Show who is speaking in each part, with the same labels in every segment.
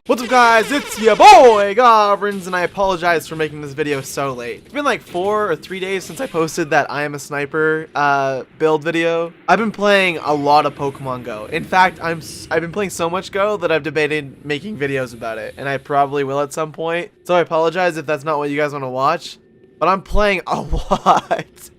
Speaker 1: What's up guys, it's your boy Goblins, and I apologize for making this video so late. It's been like 4 or 3 days since I posted that I am a sniper build video. I've been playing a lot of Pokemon Go. In fact, I've been playing so much Go that I've debated making videos about it, and I probably will at some point. So I apologize if that's not what you guys want to watch, but I'm playing a lot.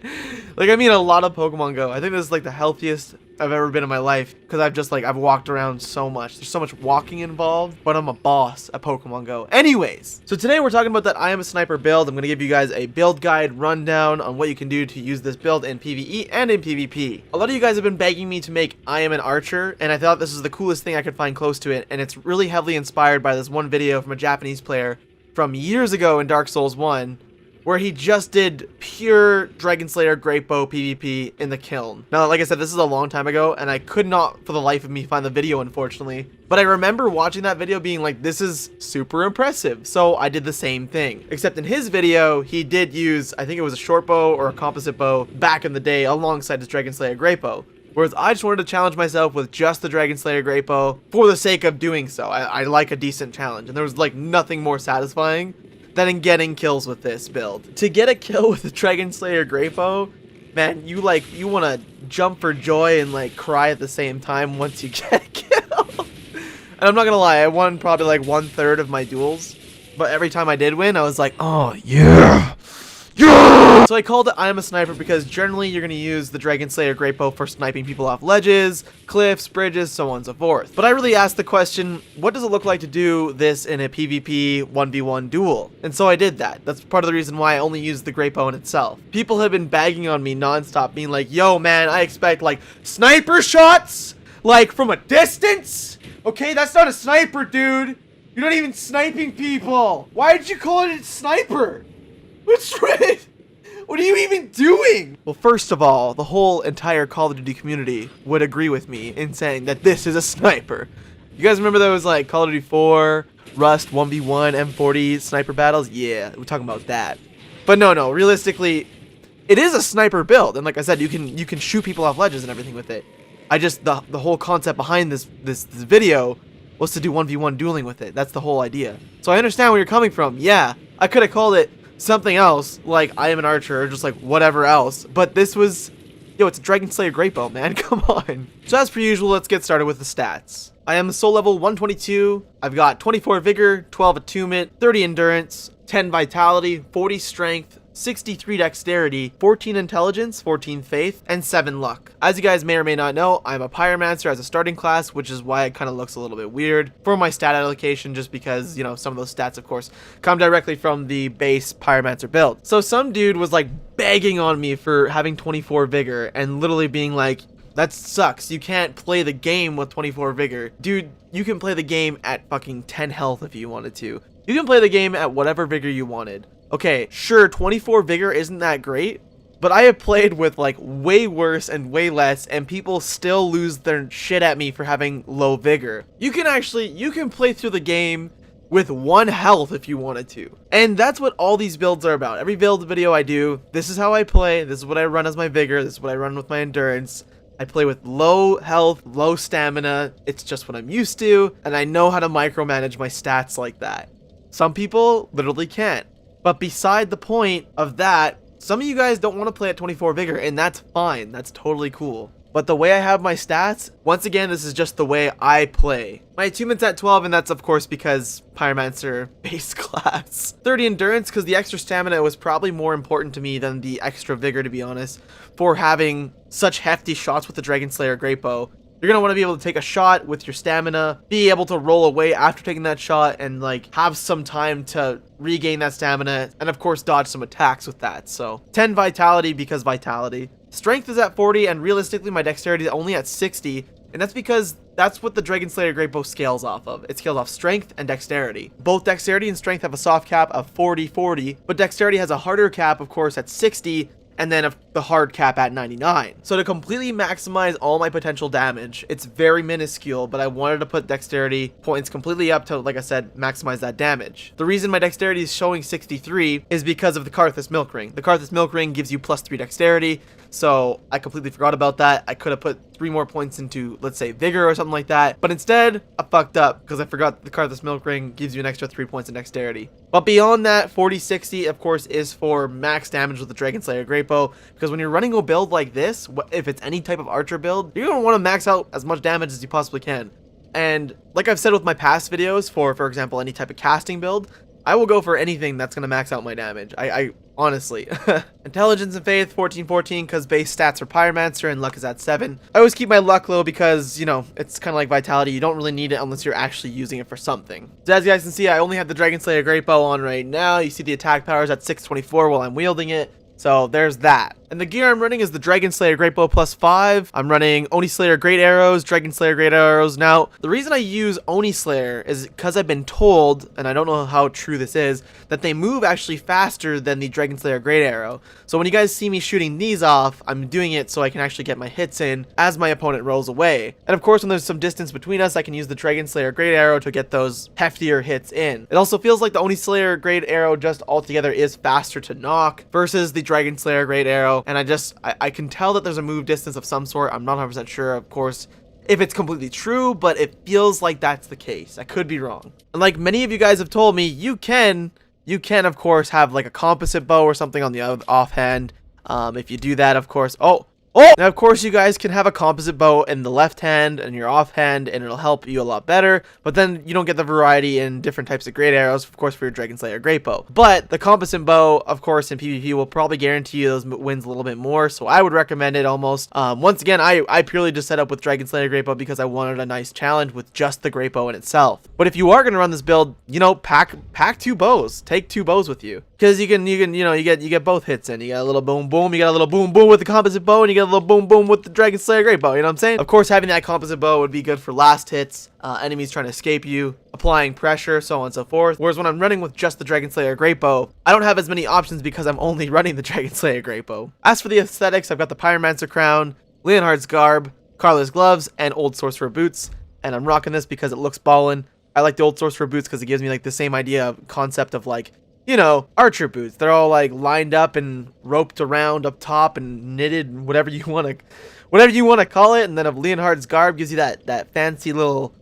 Speaker 1: Like, I mean a lot of Pokemon Go. I think this is like the healthiest I've ever been in my life, because I've walked around so much. There's so much walking involved, but I'm a boss at Pokemon Go. Anyways, so today we're talking about that I am a sniper build. I'm going to give you guys a build guide rundown on what you can do to use this build in PvE and in PvP. A lot of you guys have been begging me to make I am an archer, and I thought this was the coolest thing I could find close to it, and it's really heavily inspired by this one video from a Japanese player from years ago in Dark Souls 1, where he just did pure Dragonslayer Greatbow PvP in the kiln. Now, like I said, this is a long time ago, and I could not for the life of me find the video, unfortunately. But I remember watching that video being like, this is super impressive. So I did the same thing. Except in his video, he did use, I think it was a short bow or a composite bow back in the day alongside his Dragonslayer Greatbow. Whereas I just wanted to challenge myself with just the Dragonslayer Greatbow for the sake of doing so. I like a decent challenge, and there was like nothing more satisfying than in getting kills with this build. To get a kill with the Dragonslayer Greatbow, man, you want to jump for joy and like cry at the same time once you get a kill. And I'm not gonna lie, I won probably like 1/3 of my duels, but every time I did win, I was like, oh yeah, yeah! So I called it I am a sniper because generally you're going to use the Dragonslayer Greatbow for sniping people off ledges, cliffs, bridges, so on and so forth. But I really asked the question, what does it look like to do this in a PvP 1v1 duel? And so I did that. That's part of the reason why I only used the Greatbow in itself. People have been bagging on me nonstop, being like, yo man, I expect like sniper shots, like from a distance? Okay, that's not a sniper, dude. You're not even sniping people. Why did you call it a sniper? What's right? What are you even doing? Well, first of all, the whole entire Call of Duty community would agree with me in saying that this is a sniper. You guys remember those like Call of Duty 4, Rust 1v1, M40 sniper battles? Yeah, we're talking about that. But no, realistically, it is a sniper build, and like I said, you can shoot people off ledges and everything with it. The whole concept behind this video was to do 1v1 dueling with it. That's the whole idea. So I understand where you're coming from. Yeah, I could have called it something else, like I am an archer, or just like whatever else, but this was, yo, it's a Dragonslayer Greatbow, man. Come on. So as per usual, let's get started with the stats. I am soul level 122. I've got 24 vigor, 12 attunement, 30 endurance, 10 vitality, 40 strength, 63 dexterity, 14 intelligence, 14 faith, and 7 luck. As you guys may or may not know, I'm a pyromancer as a starting class, which is why it kind of looks a little bit weird for my stat allocation, just because, you know, some of those stats, of course, come directly from the base pyromancer build. So some dude was like begging on me for having 24 vigor and literally being like, that sucks. You can't play the game with 24 vigor. Dude, you can play the game at fucking 10 health if you wanted to. You can play the game at whatever vigor you wanted. Okay, sure, 24 vigor isn't that great, but I have played with like way worse and way less, and people still lose their shit at me for having low vigor. You can play through the game with 1 health if you wanted to. And that's what all these builds are about. Every build video I do, this is how I play, this is what I run as my vigor, this is what I run with my endurance. I play with low health, low stamina, it's just what I'm used to, and I know how to micromanage my stats like that. Some people literally can't. But beside the point of that, some of you guys don't want to play at 24 vigor, and that's fine. That's totally cool. But the way I have my stats, once again, this is just the way I play. My attunement's at 12, and that's of course because pyromancer base class. 30 endurance, because the extra stamina was probably more important to me than the extra vigor, to be honest, for having such hefty shots with the Dragonslayer Greatbow. You're going to want to be able to take a shot with your stamina, be able to roll away after taking that shot, and like have some time to regain that stamina, and of course dodge some attacks with that. So 10 vitality because vitality. Strength is at 40, and realistically my dexterity is only at 60, and that's because that's what the Dragonslayer Greatbow scales off of. It scales off strength and dexterity. Both dexterity and strength have a soft cap of 40-40, but dexterity has a harder cap, of course, at 60, and then the hard cap at 99. So to completely maximize all my potential damage, it's very minuscule, but I wanted to put dexterity points completely up to, like I said, maximize that damage. The reason my dexterity is showing 63 is because of the Karthus Milk Ring. The Karthus Milk Ring gives you +3 dexterity, so I completely forgot about that. I could have put 3 more points into, let's say, Vigor or something like that, but instead, I fucked up because I forgot the Karthus Milk Ring gives you an extra 3 points in dexterity. But beyond that, 40-60, of course, is for max damage with the Dragonslayer Greatbow, because when you're running a build like this, if it's any type of archer build, you're going to want to max out as much damage as you possibly can. And like I've said with my past videos, for example, any type of casting build, I will go for anything that's going to max out my damage. I honestly. Intelligence and Faith, 14-14, because base stats are Pyromancer and luck is at 7. I always keep my luck low because, you know, it's kind of like Vitality. You don't really need it unless you're actually using it for something. So as you guys can see, I only have the Dragonslayer Greatbow on right now. You see the attack power is at 624 while I'm wielding it. So there's that. And the gear I'm running is the Dragonslayer Greatbow +5. I'm running Oni Slayer Great Arrows, Dragonslayer Great Arrows. Now, the reason I use Oni Slayer is because I've been told, and I don't know how true this is, that they move actually faster than the Dragonslayer Great Arrow. So when you guys see me shooting these off, I'm doing it so I can actually get my hits in as my opponent rolls away. And of course, when there's some distance between us, I can use the Dragonslayer Great Arrow to get those heftier hits in. It also feels like the Oni Slayer Great Arrow just altogether is faster to knock versus the Dragonslayer Great Arrow. And I can tell that there's a move distance of some sort. I'm not 100% sure, of course, if it's completely true, but it feels like that's the case. I could be wrong. And like many of you guys have told me, you can of course have like a composite bow or something on the offhand. If you do that, of course, now, of course, you guys can have a composite bow in the left hand and your offhand, and it'll help you a lot better. But then you don't get the variety in different types of great arrows, of course, for your Dragonslayer Greatbow. But the composite bow, of course, in PvP will probably guarantee you those wins a little bit more. So I would recommend it almost. Once again, I purely just set up with Dragonslayer Greatbow because I wanted a nice challenge with just the Greatbow in itself. But if you are going to run this build, you know, pack 2 bows. Take 2 bows with you. Because you get both hits in. You got a little boom boom, you got a little boom boom with the composite bow, and you get a little boom boom with the Dragonslayer Greatbow, you know what I'm saying? Of course, having that composite bow would be good for last hits, enemies trying to escape you, applying pressure, so on and so forth. Whereas when I'm running with just the Dragonslayer Greatbow, I don't have as many options because I'm only running the Dragonslayer Greatbow. As for the aesthetics, I've got the Pyromancer crown, Leonhard's garb, Carla's gloves, and Old Sorcerer boots, and I'm rocking this because it looks ballin'. I like the Old Sorcerer boots because it gives me like the same concept of like, you know, archer boots. They're all like lined up and roped around up top and knitted, whatever you want to call it. And then of Leonhard's garb gives you that fancy little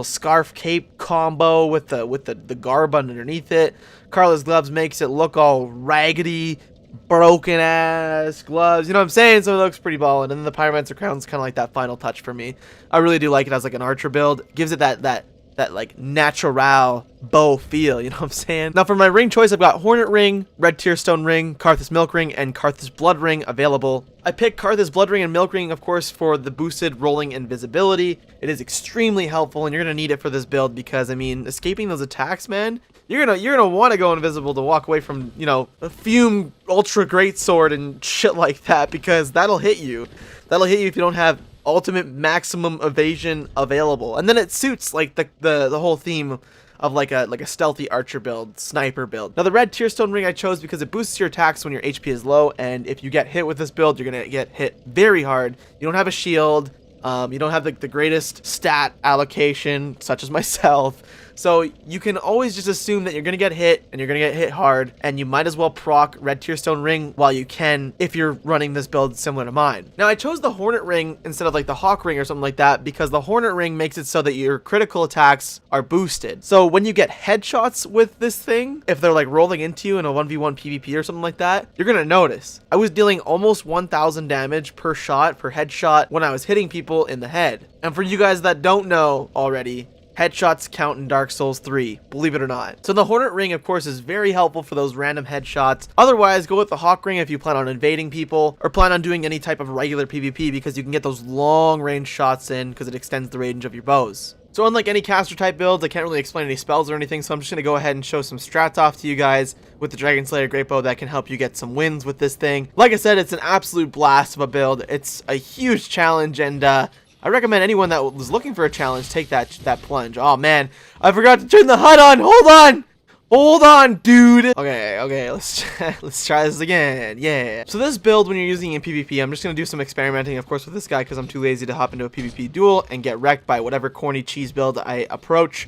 Speaker 1: scarf cape combo with the garb underneath it. Carla's gloves makes it look all raggedy, broken ass gloves, you know what I'm saying? So it looks pretty ballin'. And then the Pyromancer crown's kind of like that final touch for me. I really do like it as like an archer build. It gives it that like natural bow feel, you know what I'm saying? Now for my ring choice, I've got Hornet Ring, Red Tearstone Ring, Karthus Milk Ring, and Karthus Blood Ring available. I picked Karthus Blood Ring and Milk Ring, of course, for the boosted rolling invisibility. It is extremely helpful, and you're gonna need it for this build because, I mean, escaping those attacks, man, you're gonna want to go invisible to walk away from, you know, a Fume Ultra Greatsword and shit like that, because that'll hit you. That'll hit you if you don't have ultimate maximum evasion available. And then it suits like the whole theme of like a stealthy archer build, sniper build. Now the Red Tearstone Ring I chose because it boosts your attacks when your HP is low, and if you get hit with this build, you're gonna get hit very hard. You don't have a shield, you don't have the greatest stat allocation, such as myself. So you can always just assume that you're going to get hit, and you're going to get hit hard, and you might as well proc Red Tearstone Ring while you can if you're running this build similar to mine. Now I chose the Hornet Ring instead of like the Hawk Ring or something like that because the Hornet Ring makes it so that your critical attacks are boosted. So when you get headshots with this thing, if they're like rolling into you in a 1v1 PvP or something like that, you're going to notice. I was dealing almost 1000 damage per shot, per headshot, when I was hitting people in the head. And for you guys that don't know already, headshots count in Dark Souls 3, believe it or not. So the Hornet Ring, of course, is very helpful for those random headshots. Otherwise, go with the Hawk Ring if you plan on invading people or plan on doing any type of regular PvP because you can get those long range shots in because it extends the range of your bows. So unlike any caster type builds, I can't really explain any spells or anything, so I'm just going to go ahead and show some strats off to you guys with the Dragonslayer Greatbow that can help you get some wins with this thing. Like I said, it's an absolute blast of a build. It's a huge challenge, and I recommend anyone that was looking for a challenge take that plunge. Oh man, I forgot to turn the HUD on. Hold on. Hold on, dude. Okay, let's try this again. Yeah. So this build, when you're using it in PvP, I'm just gonna do some experimenting, of course, with this guy because I'm too lazy to hop into a PvP duel and get wrecked by whatever corny cheese build I approach.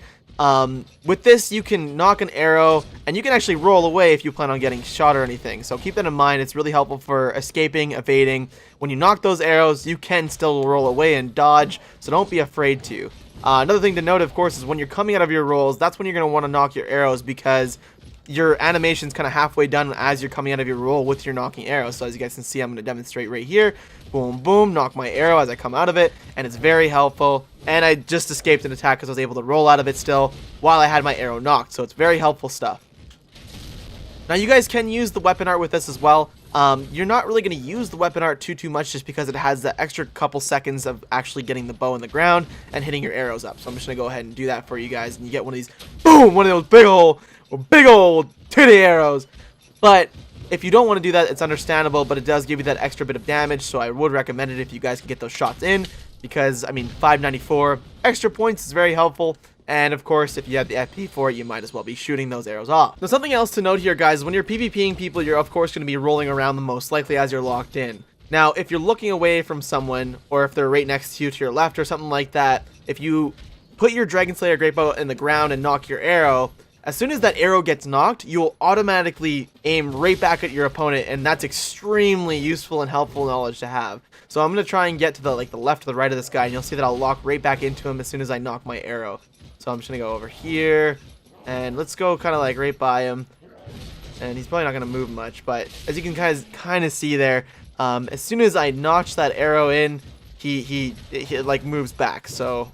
Speaker 1: With this, you can knock an arrow, and you can actually roll away if you plan on getting shot or anything. So keep that in mind. It's really helpful for escaping, evading. When you knock those arrows, you can still roll away and dodge, so don't be afraid to. Another thing to note, of course, is when you're coming out of your rolls, that's when you're going to want to knock your arrows because your animation's kind of halfway done as you're coming out of your roll with your knocking arrows. So as you guys can see, I'm going to demonstrate right here. Boom, boom, knock my arrow as I come out of it, and it's very helpful. And I just escaped an attack because I was able to roll out of it still while I had my arrow knocked. So it's very helpful stuff. Now you guys can use the weapon art with this as well. You're not really going to use the weapon art too much just because it has the extra couple seconds of actually getting the bow in the ground and hitting your arrows up. So I'm just going to go ahead and do that for you guys, and you get one of these, boom, one of those big old titty arrows. But if you don't want to do that, it's understandable, but it does give you that extra bit of damage, so I would recommend it if you guys can get those shots in, because, I mean, 594 extra points is very helpful. And of course, if you have the FP for it, you might as well be shooting those arrows off. Now, something else to note here, guys, when you're PvPing people, you're of course going to be rolling around them most likely as you're locked in. Now, if you're looking away from someone, or if they're right next to you to your left or something like that, if you put your Dragonslayer Greatbow in the ground and knock your arrow, as soon as that arrow gets knocked, you'll automatically aim right back at your opponent, and that's extremely useful and helpful knowledge to have. So I'm going to try and get to the left or the right of this guy, and you'll see that I'll lock right back into him as soon as I knock my arrow. So I'm just going to go over here, and let's go kind of like right by him. And he's probably not going to move much, but as you can kind of see there, as soon as I notch that arrow in, he like moves back. So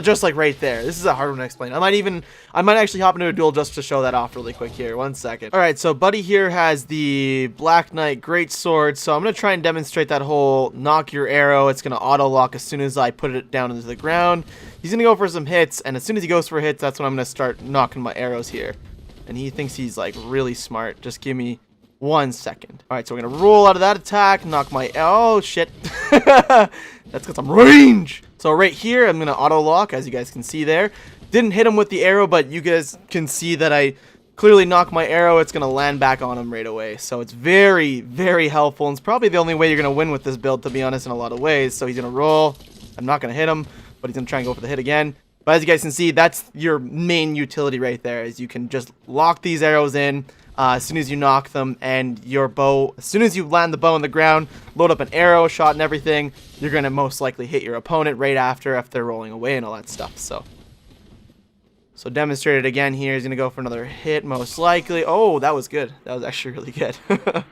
Speaker 1: just like right there. This is a hard one to explain. I might actually hop into a duel just to show that off really quick here. 1 second. All right, so buddy here has the Black Knight Greatsword, so I'm gonna try and demonstrate that whole knock your arrow. It's gonna auto lock as soon as I put it down into the ground. He's gonna go for some hits, and as soon as he goes for hits, that's when I'm gonna start knocking my arrows here. And he thinks he's like really smart. Just give me 1 second. All right, so we're gonna roll out of that attack, knock my, oh shit. That's got some range. So right here, I'm gonna auto lock, as you guys can see there. Didn't hit him with the arrow, but you guys can see that I clearly knock my arrow. It's gonna land back on him right away. So it's very, very helpful, and it's probably the only way you're gonna win with this build, to be honest, in a lot of ways. So he's gonna roll. I'm not gonna hit him, but he's gonna try and go for the hit again. But as you guys can see, that's your main utility right there, is you can just lock these arrows in as soon as you knock them, and your bow, as soon as you land the bow on the ground, load up an arrow, shot and everything, you're going to most likely hit your opponent right after they're rolling away and all that stuff. So demonstrate it again here. He's going to go for another hit, most likely. Oh, that was good. That was actually really good.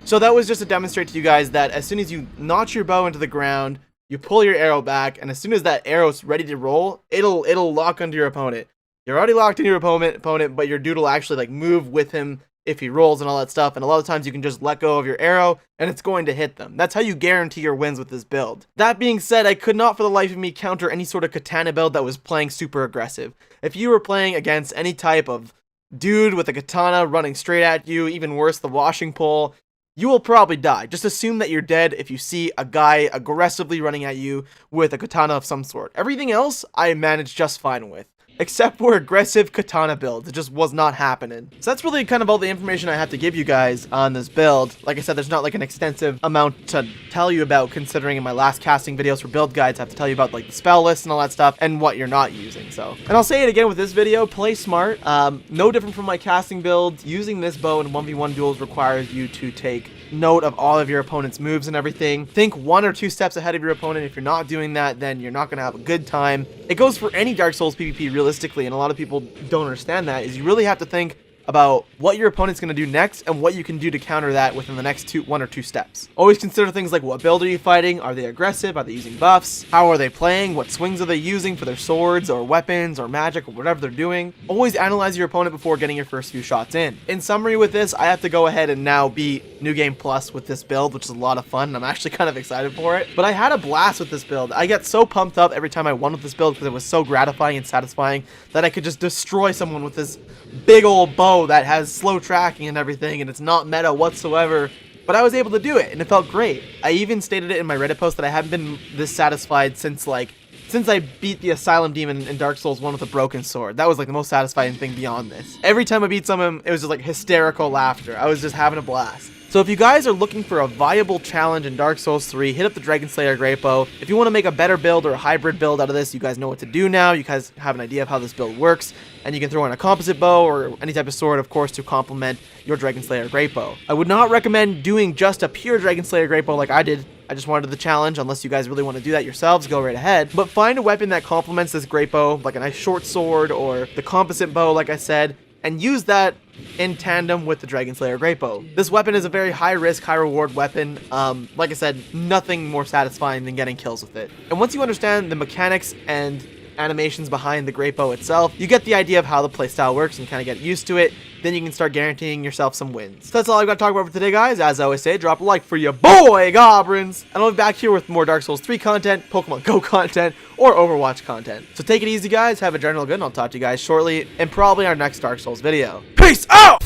Speaker 1: So that was just to demonstrate to you guys that as soon as you notch your bow into the ground, you pull your arrow back, and as soon as that arrow's ready to roll, it'll lock onto your opponent. You're already locked into your opponent, but your dude will actually like move with him if he rolls and all that stuff, and a lot of times you can just let go of your arrow and it's going to hit them. That's how you guarantee your wins with this build. That being said, I could not for the life of me counter any sort of katana build that was playing super aggressive. If you were playing against any type of dude with a katana running straight at you, even worse, the washing pole, you will probably die. Just assume that you're dead if you see a guy aggressively running at you with a katana of some sort. Everything else, I managed just fine with. Except for aggressive katana builds. It just was not happening. So that's really kind of all the information I have to give you guys on this build. Like I said, there's not like an extensive amount to tell you about, considering in my last casting videos for build guides, I have to tell you about like the spell list and all that stuff and what you're not using. So, and I'll say it again with this video, play smart. No different from my casting build. Using this bow in 1v1 duels requires you to take note of all of your opponent's moves and everything. Think 1 or 2 steps ahead of your opponent. If you're not doing that, then you're not going to have a good time. It goes for any Dark Souls PvP realistically, and a lot of people don't understand that, is you really have to think about what your opponent's going to do next and what you can do to counter that within the next 1 or 2 steps. Always consider things like, what build are you fighting? Are they aggressive? Are they using buffs? How are they playing? What swings are they using for their swords or weapons or magic or whatever they're doing? Always analyze your opponent before getting your first few shots in. In summary with this, I have to go ahead and now beat New Game Plus with this build, which is a lot of fun, and I'm actually kind of excited for it. But I had a blast with this build. I get so pumped up every time I won with this build because it was so gratifying and satisfying that I could just destroy someone with this big old bow that has slow tracking and everything, and it's not meta whatsoever, but I was able to do it and it felt great. I even stated it in my Reddit post that I haven't been this satisfied since like since I beat the Asylum Demon in Dark Souls 1 with a broken sword. That was like the most satisfying thing beyond this. Every time I beat someone, it was just like hysterical laughter. I was just having a blast. So if you guys are looking for a viable challenge in Dark Souls 3, hit up the Dragonslayer Greatbow. If you want to make a better build or a hybrid build out of this, you guys know what to do now. You guys have an idea of how this build works, and you can throw in a composite bow or any type of sword, of course, to complement your Dragonslayer Greatbow. I would not recommend doing just a pure Dragonslayer Greatbow like I did. I just wanted the challenge. Unless you guys really want to do that yourselves, go right ahead. But find a weapon that complements this Greatbow, like a nice short sword or the composite bow, like I said, and use that in tandem with the Dragonslayer Greatbow. This weapon is a very high risk, high reward weapon. Like I said, nothing more satisfying than getting kills with it. And once you understand the mechanics and animations behind the Greatbow itself, you get the idea of how the playstyle works and kind of get used to it. Then you can start guaranteeing yourself some wins. So that's all I've got to talk about for today, guys. As I always say, drop a like for your boy goblins, and I'll be back here with more Dark Souls 3 content, Pokemon Go content, or Overwatch content. So take it easy, guys. Have a general good, and I'll talk to you guys shortly, and probably our next Dark Souls video. Peace out!